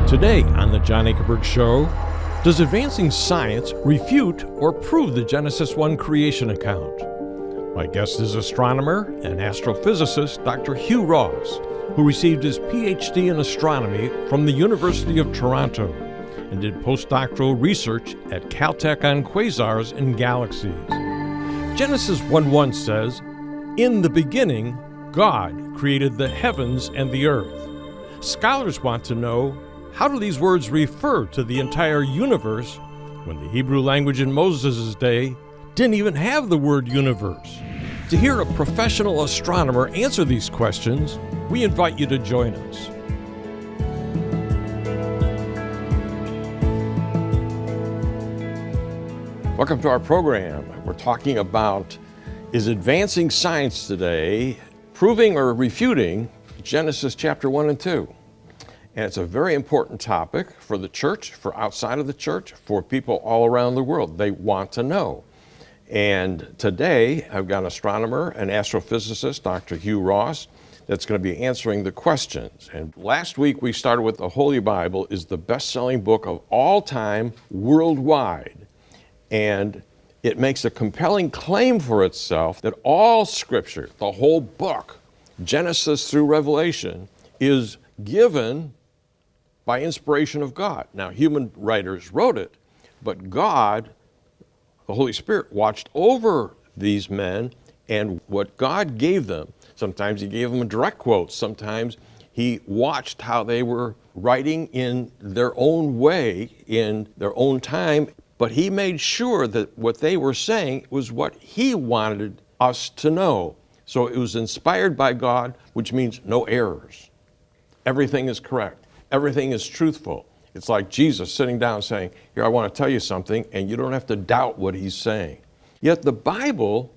Today on the John Ankerberg Show, does advancing science refute or prove the Genesis 1 creation account? My guest is astronomer and astrophysicist Dr. Hugh Ross, who received his PhD in astronomy from the University of Toronto and did postdoctoral research at Caltech on quasars and galaxies. Genesis 1:1 says, "In the beginning, God created the heavens and the earth." Scholars want to know, how do these words refer to the entire universe when the Hebrew language in Moses' day didn't even have the word universe? To hear a professional astronomer answer these questions, we invite you to join us. Welcome to our program. We're talking about, is advancing science today proving or refuting Genesis chapter 1 and 2? And it's a very important topic for the church, for outside of the church, for people all around the world. They want to know. And today, I've got an astronomer and astrophysicist, Dr. Hugh Ross, that's going to be answering the questions. And last week, we started with the Holy Bible is the best-selling book of all time worldwide. And it makes a compelling claim for itself that all Scripture, the whole book, Genesis through Revelation, is given by inspiration of God. Now, human writers wrote it, but God, the Holy Spirit, watched over these men and what God gave them. Sometimes He gave them a direct quote. Sometimes He watched how they were writing in their own way, in their own time, but He made sure that what they were saying was what He wanted us to know. So it was inspired by God, which means no errors. Everything is correct. Everything is truthful. It's like Jesus sitting down saying, here, I want to tell you something, and you don't have to doubt what He's saying. Yet the Bible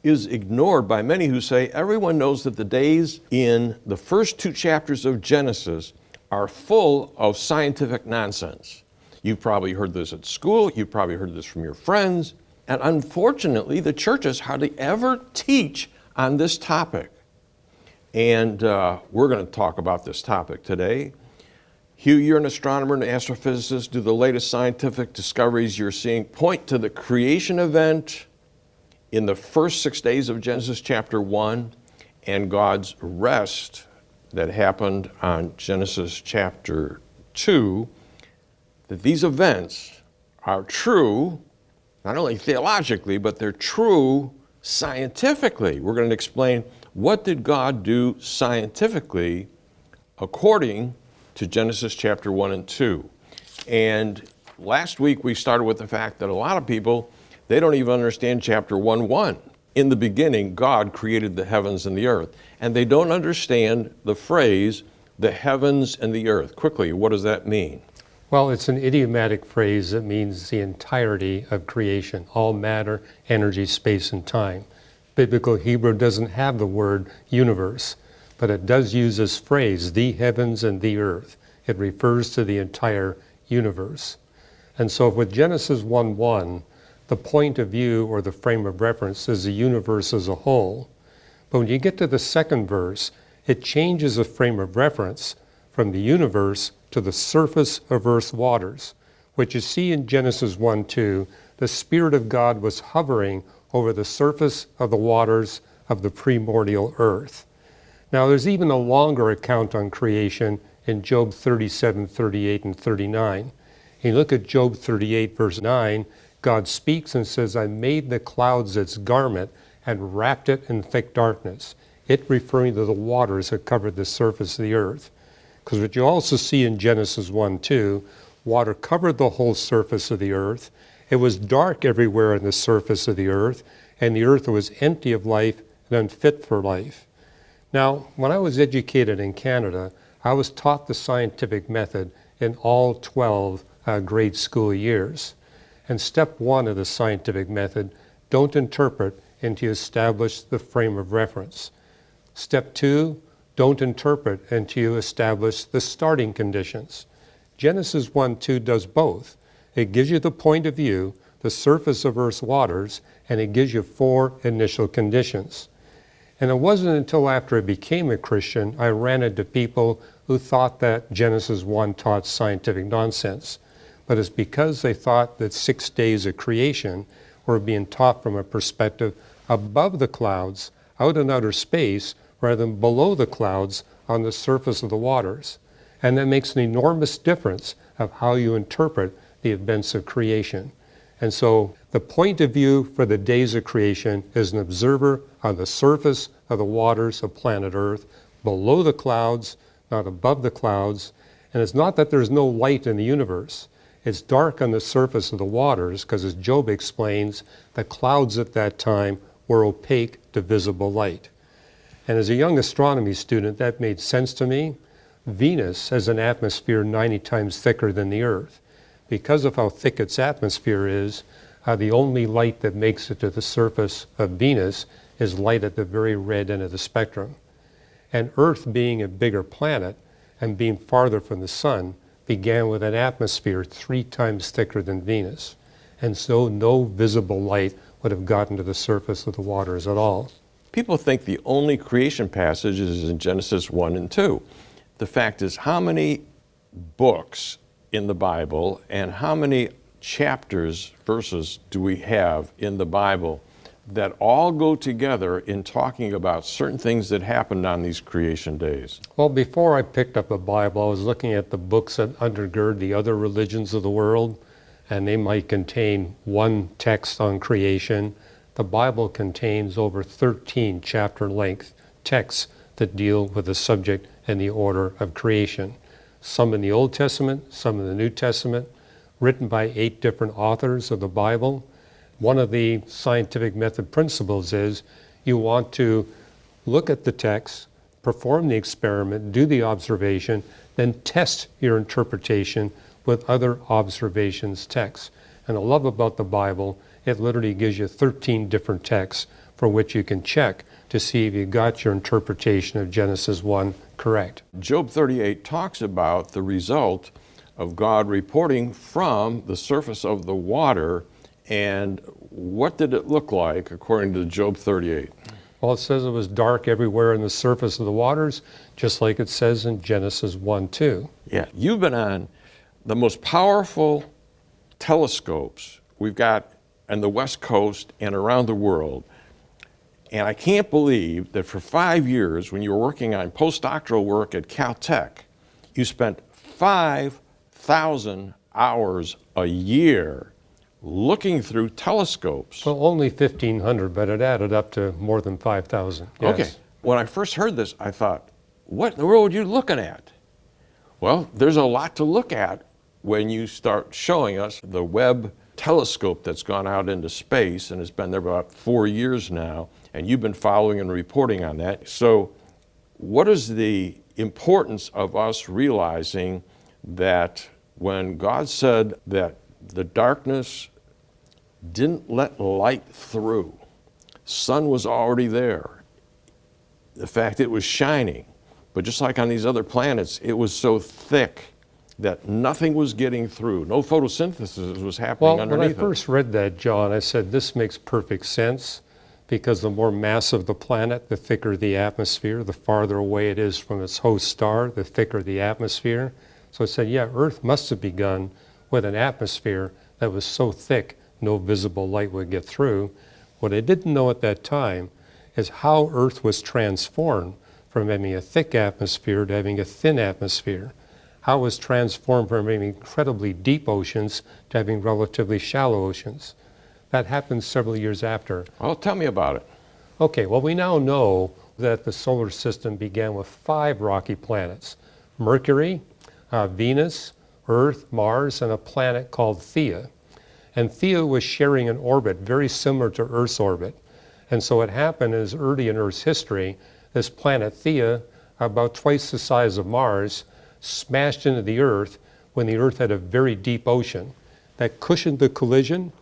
is ignored by many who say everyone knows that the days in the first 2 chapters of Genesis are full of scientific nonsense. You've probably heard this at school. You've probably heard this from your friends. And unfortunately, the churches hardly ever teach on this topic. And we're going to talk about this topic today. Hugh, you're an astronomer and astrophysicist. Do the latest scientific discoveries you're seeing point to the creation event in the first 6 days of Genesis chapter 1 and God's rest that happened on Genesis chapter 2, that these events are true, not only theologically, but they're true scientifically. We're going to explain what did God do scientifically according to Genesis chapter 1 and 2. And last week we started with the fact that a lot of people, they don't even understand chapter 1:1. In the beginning, God created the heavens and the earth. And they don't understand the phrase, the heavens and the earth. Quickly, what does that mean? Well, it's an idiomatic phrase that means the entirety of creation, all matter, energy, space, and time. Biblical Hebrew doesn't have the word universe, but it does use this phrase, the heavens and the earth. It refers to the entire universe. And so with Genesis 1:1, the point of view or the frame of reference is the universe as a whole. But when you get to the second verse, it changes the frame of reference from the universe to the surface of earth's waters. What you see in Genesis 1:2, the Spirit of God was hovering over the surface of the waters of the primordial earth. Now there's even a longer account on creation in Job 37, 38, and 39. You look at Job 38, verse 9, God speaks and says, I made the clouds its garment and wrapped it in thick darkness. It referring to the waters that covered the surface of the earth. Because what you also see in Genesis 1:2, water covered the whole surface of the earth. It was dark everywhere on the surface of the earth, and the earth was empty of life and unfit for life. Now, when I was educated in Canada, I was taught the scientific method in all 12 grade school years. And step 1 of the scientific method, don't interpret until you establish the frame of reference. Step 2, don't interpret until you establish the starting conditions. Genesis 1:2 does both. It gives you the point of view, the surface of Earth's waters, and it gives you 4 initial conditions. And it wasn't until after I became a Christian I ran into people who thought that Genesis 1 taught scientific nonsense, but it's because they thought that 6 days of creation were being taught from a perspective above the clouds, out in outer space, rather than below the clouds on the surface of the waters. And that makes an enormous difference of how you interpret the events of creation. And so the point of view for the days of creation is an observer on the surface of the waters of planet Earth, below the clouds, not above the clouds. And it's not that there's no light in the universe. It's dark on the surface of the waters because, as Job explains, the clouds at that time were opaque to visible light. And as a young astronomy student, that made sense to me. Venus has an atmosphere 90 times thicker than the Earth. Because of how thick its atmosphere is, the only light that makes it to the surface of Venus is light at the very red end of the spectrum. And Earth, being a bigger planet and being farther from the sun, began with an atmosphere 3 times thicker than Venus. And so no visible light would have gotten to the surface of the waters at all. People think the only creation passage is in Genesis 1 and 2. The fact is, how many books in the Bible and how many chapters, verses do we have in the Bible that all go together in talking about certain things that happened on these creation days? Well, before I picked up a Bible, I was looking at the books that undergird the other religions of the world, and they might contain one text on creation. The Bible contains over 13 chapter-length texts that deal with the subject and the order of creation. Some in the Old Testament, some in the New Testament, written by 8 different authors of the Bible. One of the scientific method principles is you want to look at the text, perform the experiment, do the observation, then test your interpretation with other observations texts. And I love about the Bible, it literally gives you 13 different texts for which you can check to see if you got your interpretation of Genesis 1 correct. Job 38 talks about the result of God reporting from the surface of the water. And what did it look like according to Job 38? Well, it says it was dark everywhere on the surface of the waters, just like it says in Genesis 1:2. Yeah, you've been on the most powerful telescopes we've got on the West Coast and around the world. And I can't believe that for 5 years, when you were working on postdoctoral work at Caltech, you spent 5,000 hours a year looking through telescopes. Well, only 1,500, but it added up to more than 5,000. Yes. Okay, when I first heard this, I thought, what in the world are you looking at? Well, there's a lot to look at when you start showing us the Webb telescope that's gone out into space and has been there about 4 years now, and you've been following and reporting on that. So what is the importance of us realizing that when God said that the darkness didn't let light through, sun was already there, the fact it was shining, but just like on these other planets, it was so thick that nothing was getting through. No photosynthesis was happening underneath it. When I first read that, John, I said, this makes perfect sense, because the more massive the planet, the thicker the atmosphere. The farther away it is from its host star, the thicker the atmosphere. So I said, yeah, Earth must have begun with an atmosphere that was so thick no visible light would get through. What I didn't know at that time is how Earth was transformed from having a thick atmosphere to having a thin atmosphere. How it was transformed from having incredibly deep oceans to having relatively shallow oceans. That happened several years after. Well, tell me about it. Okay, well, we now know that the solar system began with 5 rocky planets: Mercury, Venus, Earth, Mars, and a planet called Theia. And Theia was sharing an orbit very similar to Earth's orbit. And so what happened is, early in Earth's history, this planet Theia, about twice the size of Mars, smashed into the Earth when the Earth had a very deep ocean. That cushioned the collision,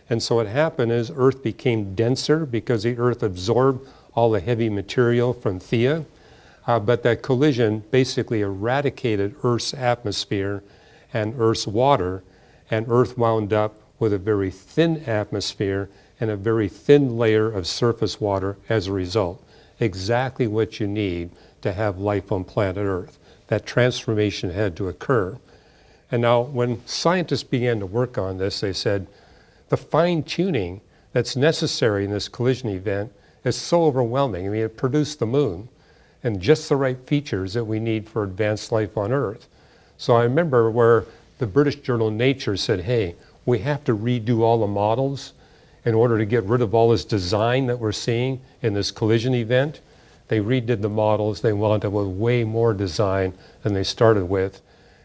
and so what happened is Earth became denser because the Earth absorbed all the heavy material from Theia, but that collision basically eradicated Earth's atmosphere and Earth's water, and Earth wound up with a very thin atmosphere and a very thin layer of surface water as a result. exactly what you need to have life on planet Earth. That transformation had to occur. And now when scientists began to work on this, they said, the fine-tuning that's necessary in this collision event is so overwhelming. I mean, it produced the moon and just the right features that we need for advanced life on Earth. So I remember where the British journal Nature said, hey, we have to redo all the models in order to get rid of all this design that we're seeing in this collision event. They redid the models. They wound up with way more design than they started with.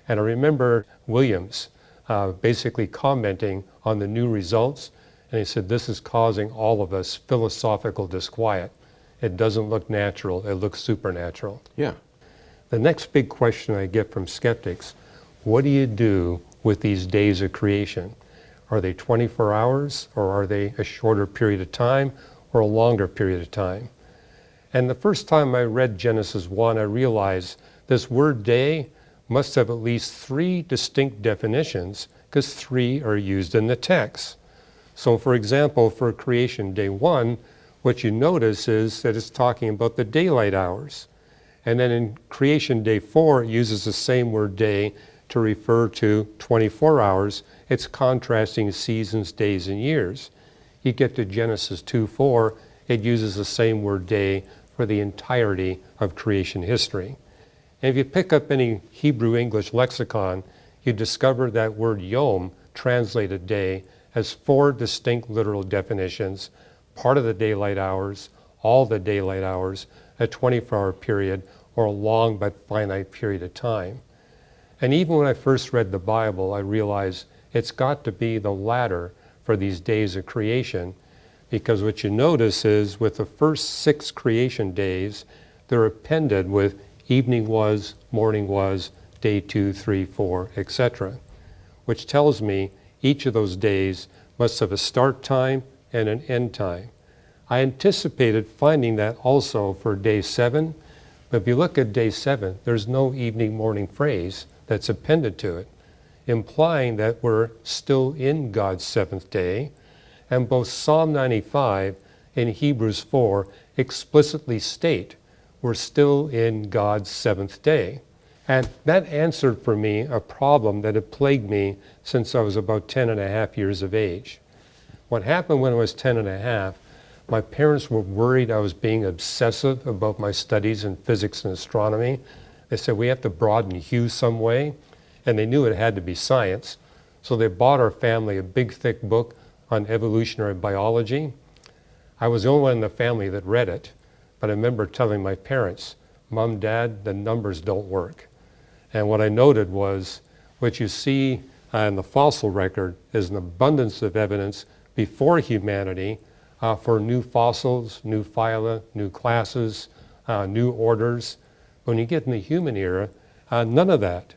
And I remember Williams basically commenting on the new results. And he said, this is causing all of us philosophical disquiet. It doesn't look natural. It looks supernatural. Yeah. The next big question I get from skeptics, what do you do with these days of creation? Are they 24 hours, or are they a shorter period of time, or a longer period of time? And the first time I read Genesis 1, I realized this word day must have at least 3 distinct definitions, because 3 are used in the text. So for example, for creation day 1, what you notice is that it's talking about the daylight hours. And then in creation day 4, it uses the same word day to refer to 24 hours. It's contrasting seasons, days, and years. You get to Genesis 2:4, it uses the same word day for the entirety of creation history. And if you pick up any Hebrew English lexicon, you discover that word yom, translated day, has 4 distinct literal definitions: part of the daylight hours, all the daylight hours, a 24-hour period, or a long but finite period of time. And even when I first read the Bible, I realized it's got to be the latter for these days of creation, because what you notice is with the first 6 creation days, they're appended with evening was, morning was, day 2, 3, 4, etc., which tells me each of those days must have a start time and an end time. I anticipated finding that also for day 7, but if you look at day 7, there's no evening morning phrase that's appended to it, implying that we're still in God's 7th day. And both Psalm 95 and Hebrews 4 explicitly state we're still in God's 7th day. And that answered for me a problem that had plagued me since I was about 10 and a half years of age. What happened when I was 10 and a half, my parents were worried I was being obsessive about my studies in physics and astronomy. They said, we have to broaden Hugh some way, and they knew it had to be science. So they bought our family a big, thick book on evolutionary biology. I was the only one in the family that read it, but I remember telling my parents, Mom, Dad, the numbers don't work. And what I noted was, what you see in the fossil record is an abundance of evidence before humanity for new fossils, new phyla, new classes, new orders. When you get in the human era, none of that.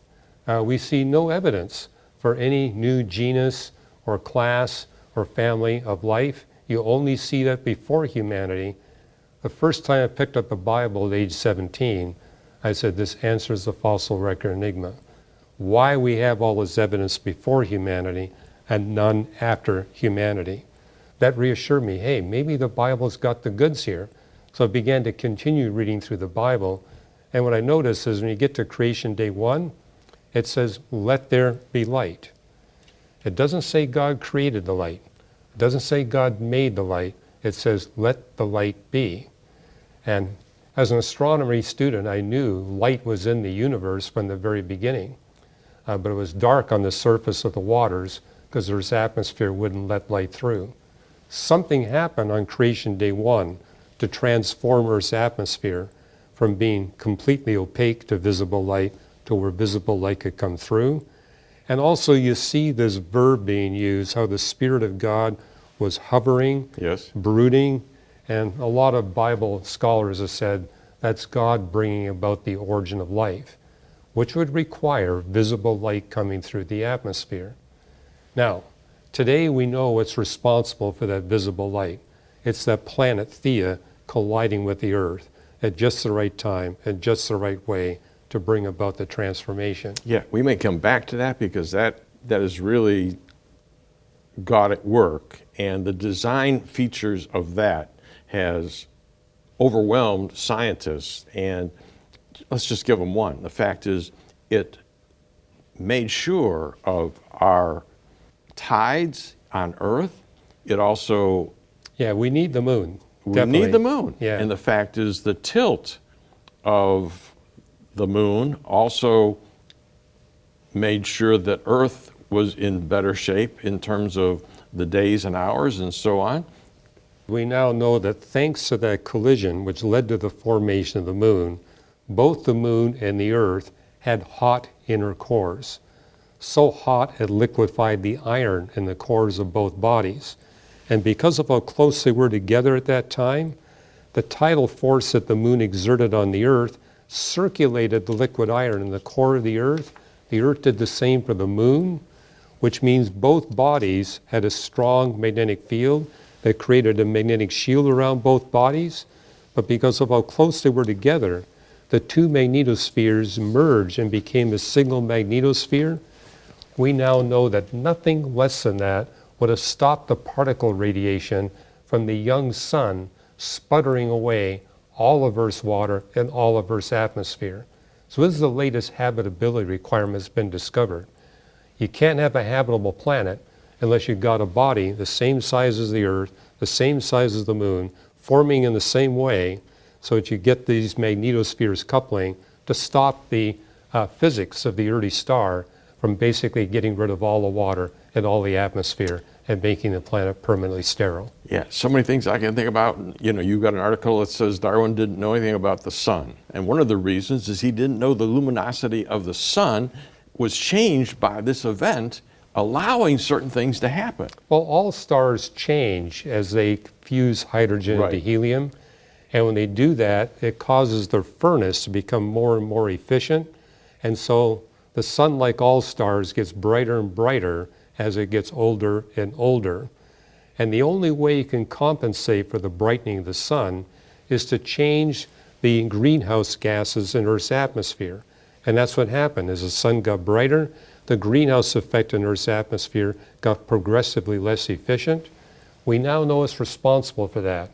We see no evidence for any new genus or class or family of life. You only see that before humanity. The first time I picked up the Bible at age 17, I said, this answers the fossil record enigma. Why we have all this evidence before humanity and none after humanity? That reassured me, hey, maybe the Bible's got the goods here. So I began to continue reading through the Bible. And what I noticed is when you get to creation day 1, it says, let there be light. It doesn't say God created the light. It doesn't say God made the light. It says, let the light be. And as an astronomy student, I knew light was in the universe from the very beginning. But it was dark on the surface of the waters because Earth's atmosphere wouldn't let light through. Something happened on creation day 1 to transform Earth's atmosphere from being completely opaque to visible light to where visible light could come through. And also you see this verb being used, how the Spirit of God was hovering, Yes. brooding, and a lot of Bible scholars have said that's God bringing about the origin of life, which would require visible light coming through the atmosphere. Now, today we know what's responsible for that visible light. It's that planet Theia colliding with the Earth at just the right time and just the right way to bring about the transformation. Yeah, we may come back to that because that is really God at work, and the design features of that has overwhelmed scientists, and let's just give them one. The fact is, it made sure of our tides on Earth. It also... Yeah, we need the moon. We Definitely. need the moon. Yeah. And the fact is, the tilt of the moon also made sure that Earth was in better shape in terms of the days and hours and so on. We now know that thanks to that collision, which led to the formation of the moon, both the moon and the Earth had hot inner cores. So hot it liquefied the iron in the cores of both bodies. And because of how close they were together at that time, the tidal force that the moon exerted on the Earth circulated the liquid iron in the core of the Earth. The Earth did the same for the moon, which means both bodies had a strong magnetic field that created a magnetic shield around both bodies. But because of how close they were together, the two magnetospheres merged and became a single magnetosphere. We now know that nothing less than that would have stopped the particle radiation from the young sun sputtering away all of Earth's water and all of Earth's atmosphere. So this is the latest habitability requirement that's been discovered. You can't have a habitable planet unless you've got a body the same size as the Earth, the same size as the moon, forming in the same way so that you get these magnetospheres coupling to stop the physics of the early star from basically getting rid of all the water and all the atmosphere and making the planet permanently sterile. Yeah, so many things I can think about. You know, you've got an article that says Darwin didn't know anything about the sun. And one of the reasons is he didn't know the luminosity of the sun was changed by this event, allowing certain things to happen. Well, all stars change as they fuse hydrogen into helium. And when they do that, it causes their furnace to become more and more efficient. And so the sun, like all stars, gets brighter and brighter as it gets older and older. And the only way you can compensate for the brightening of the sun is to change the greenhouse gases in Earth's atmosphere. And that's what happened. As the sun got brighter, the greenhouse effect in Earth's atmosphere got progressively less efficient. We now know it's responsible for that.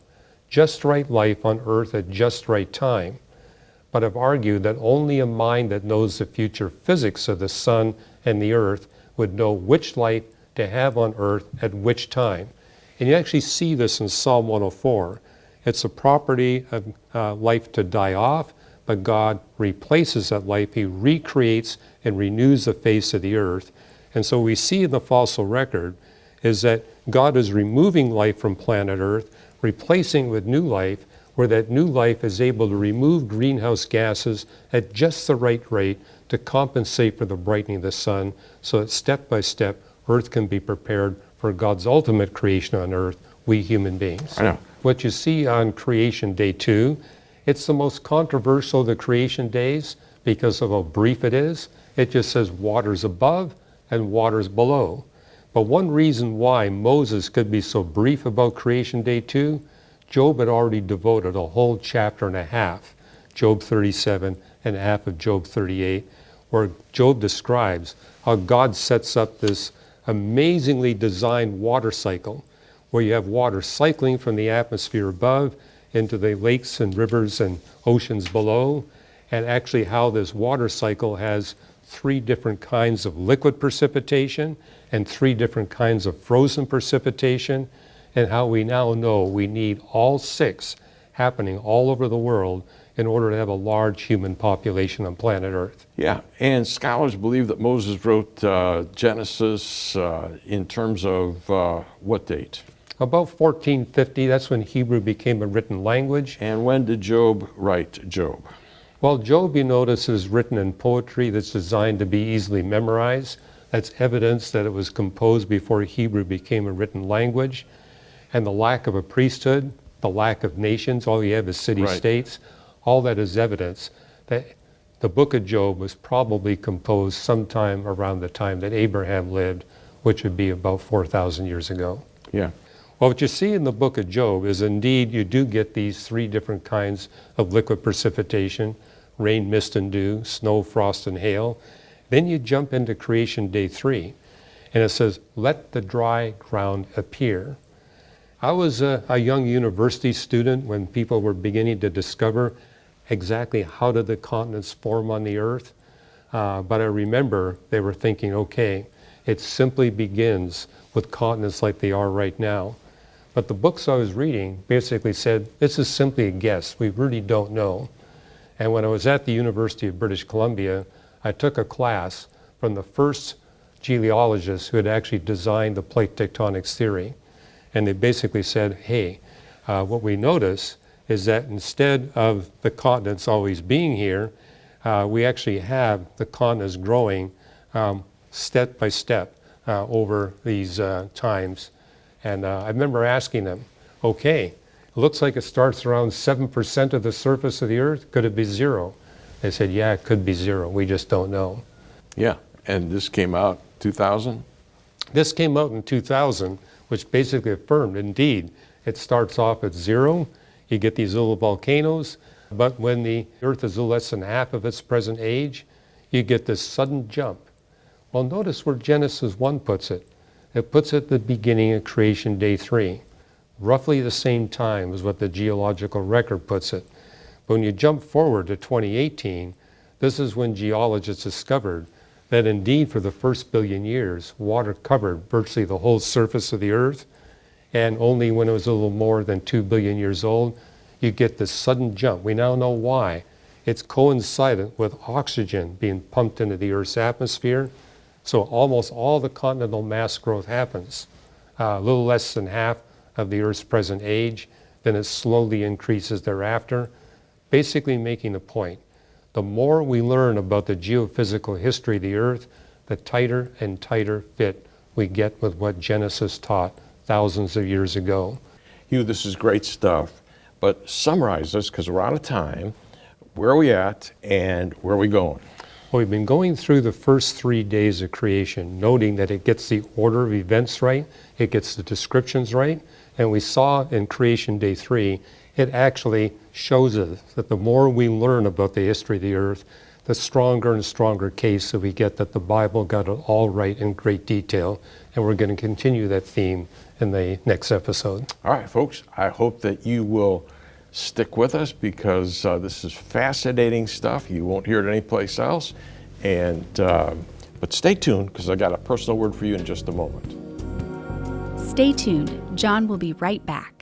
Just right life on Earth at just right time. But I've argued that only a mind that knows the future physics of the sun and the Earth would know which life to have on Earth at which time. And you actually see this in Psalm 104. It's a property of life to die off, but God replaces that life. He recreates and renews the face of the Earth. And so we see in the fossil record is that God is removing life from planet Earth, replacing with new life, where that new life is able to remove greenhouse gases at just the right rate to compensate for the brightening of the sun, so that step by step, Earth can be prepared for God's ultimate creation on Earth, we human beings. I know. What you see on Creation Day 2, it's the most controversial of the creation days because of how brief it is. It just says waters above and waters below. But one reason why Moses could be so brief about Creation Day 2, Job had already devoted a whole chapter and a half, Job 37 and a half of Job 38, where Job describes how God sets up this amazingly designed water cycle, where you have water cycling from the atmosphere above into the lakes and rivers and oceans below, and actually how this water cycle has 3 different kinds of liquid precipitation and 3 different kinds of frozen precipitation, and how we now know we need all 6 happening all over the world in order to have a large human population on planet Earth. Yeah, and scholars believe that Moses wrote Genesis in terms of what date? About 1450, that's when Hebrew became a written language. And when did Job write Job? Well, Job, you notice, is written in poetry that's designed to be easily memorized. That's evidence that it was composed before Hebrew became a written language. And the lack of a priesthood, the lack of nations, all you have is city-states, all that is evidence that the book of Job was probably composed sometime around the time that Abraham lived, which would be about 4,000 years ago. Yeah. Well, what you see in the book of Job is indeed you do get these 3 different kinds of liquid precipitation: rain, mist, and dew, snow, frost, and hail. Then you jump into Creation Day 3, and it says, let the dry ground appear. I was a young university student when people were beginning to discover exactly how did the continents form on the Earth. But I remember they were thinking, okay, it simply begins with continents like they are right now. But the books I was reading basically said, this is simply a guess. We really don't know. And when I was at the University of British Columbia, I took a class from the first geologist who had actually designed the plate tectonics theory. And they basically said, hey, what we notice is that instead of the continents always being here, we actually have the continents growing step by step over these times. And I remember asking them, okay, it looks like it starts around 7% of the surface of the Earth. Could it be zero? They said, yeah, it could be zero. We just don't know. Yeah, and this came out 2000? This came out in 2000, which basically affirmed, indeed, it starts off at zero. You get these little volcanoes, but when the Earth is less than half of its present age, you get this sudden jump. Well, notice where Genesis 1 puts it. It puts it at the beginning of creation, day 3. Roughly the same time as what the geological record puts it. But when you jump forward to 2018, this is when geologists discovered that indeed for the first billion years, water covered virtually the whole surface of the Earth, and only when it was a little more than 2 billion years old, you get this sudden jump. We now know why. It's coincident with oxygen being pumped into the Earth's atmosphere, so almost all the continental mass growth happens. A little less than half of the Earth's present age, then it slowly increases thereafter, basically making the point. The more we learn about the geophysical history of the Earth, the tighter and tighter fit we get with what Genesis taught thousands of years ago. Hugh, this is great stuff, but summarize this because we're out of time. Where are we at and where are we going? Well, we've been going through the first 3 days of creation, noting that it gets the order of events right, it gets the descriptions right, and we saw in creation day 3, it actually shows us that the more we learn about the history of the Earth, the stronger and stronger case that we get that the Bible got it all right in great detail. And we're going to continue that theme in the next episode. All right, folks, I hope that you will stick with us because this is fascinating stuff. You won't hear it anyplace else. And but stay tuned because I got a personal word for you in just a moment. Stay tuned. John will be right back.